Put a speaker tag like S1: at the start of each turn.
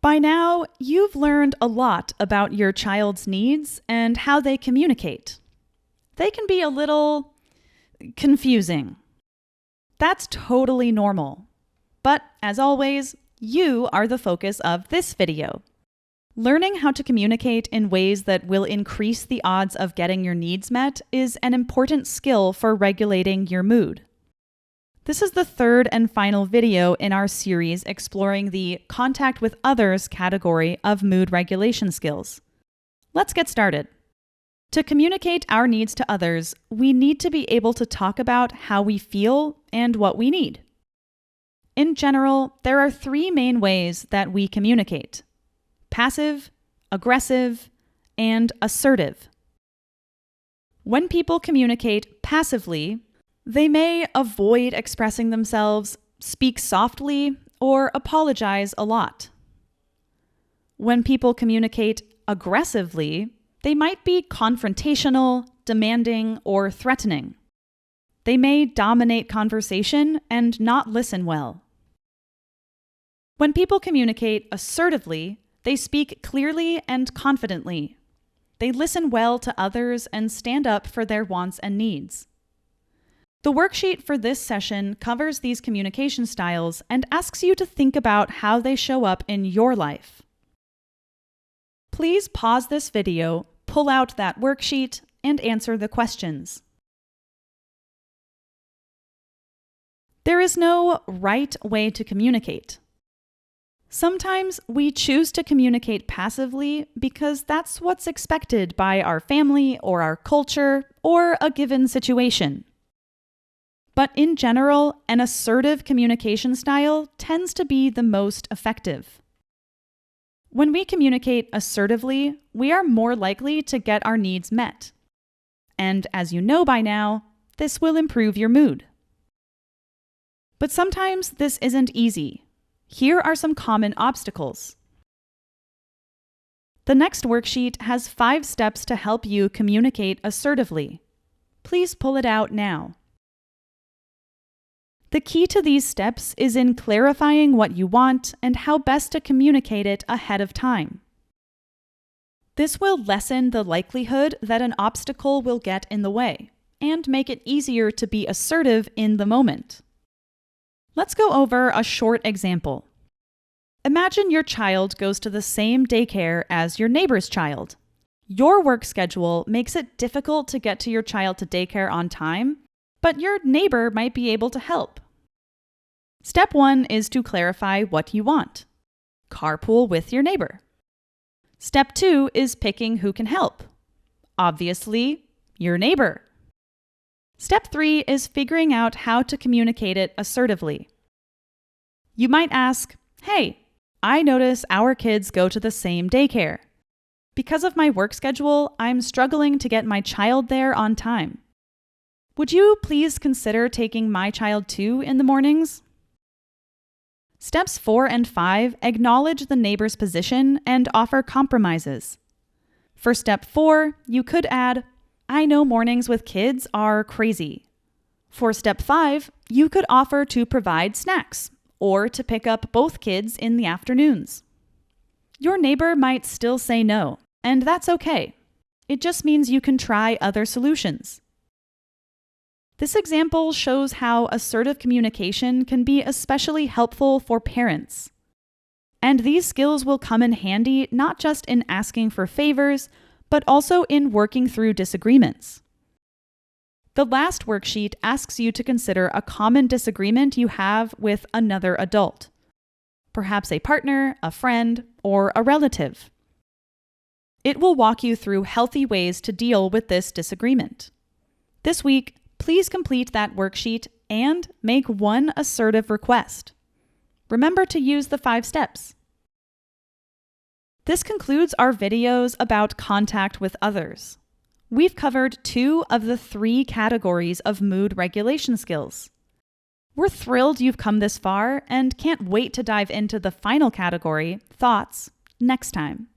S1: By now, you've learned a lot about your child's needs and how they communicate. They can be a little confusing. That's totally normal. But as always, you are the focus of this video. Learning how to communicate in ways that will increase the odds of getting your needs met is an important skill for regulating your mood. This is the third and final video in our series exploring the contact with others category of mood regulation skills. Let's get started. To communicate our needs to others, we need to be able to talk about how we feel and what we need. In general, there are three main ways that we communicate: passive, aggressive, and assertive. When people communicate passively, they may avoid expressing themselves, speak softly, or apologize a lot. When people communicate aggressively, they might be confrontational, demanding, or threatening. They may dominate conversation and not listen well. When people communicate assertively, they speak clearly and confidently. They listen well to others and stand up for their wants and needs. The worksheet for this session covers these communication styles and asks you to think about how they show up in your life. Please pause this video, pull out that worksheet, and answer the questions. There is no right way to communicate. Sometimes we choose to communicate passively because that's what's expected by our family or our culture or a given situation. But in general, an assertive communication style tends to be the most effective. When we communicate assertively, we are more likely to get our needs met. And as you know by now, this will improve your mood. But sometimes this isn't easy. Here are some common obstacles. The next worksheet has 5 steps to help you communicate assertively. Please pull it out now. The key to these steps is in clarifying what you want and how best to communicate it ahead of time. This will lessen the likelihood that an obstacle will get in the way and make it easier to be assertive in the moment. Let's go over a short example. Imagine your child goes to the same daycare as your neighbor's child. Your work schedule makes it difficult to get to your child to daycare on time, but your neighbor might be able to help. Step 1 is to clarify what you want. Carpool with your neighbor. Step 2 is picking who can help. Obviously, your neighbor. Step 3 is figuring out how to communicate it assertively. You might ask, "Hey, I notice our kids go to the same daycare. Because of my work schedule, I'm struggling to get my child there on time. Would you please consider taking my child too in the mornings?" Steps 4 and 5 acknowledge the neighbor's position and offer compromises. For step 4, you could add, "I know mornings with kids are crazy." For step 5, you could offer to provide snacks or to pick up both kids in the afternoons. Your neighbor might still say no, and that's okay. It just means you can try other solutions. This example shows how assertive communication can be especially helpful for parents. And these skills will come in handy not just in asking for favors, but also in working through disagreements. The last worksheet asks you to consider a common disagreement you have with another adult, perhaps a partner, a friend, or a relative. It will walk you through healthy ways to deal with this disagreement. This week, please complete that worksheet and make one assertive request. Remember to use the 5 steps. This concludes our videos about contact with others. We've covered 2 of the 3 categories of mood regulation skills. We're thrilled you've come this far and can't wait to dive into the final category, thoughts, next time.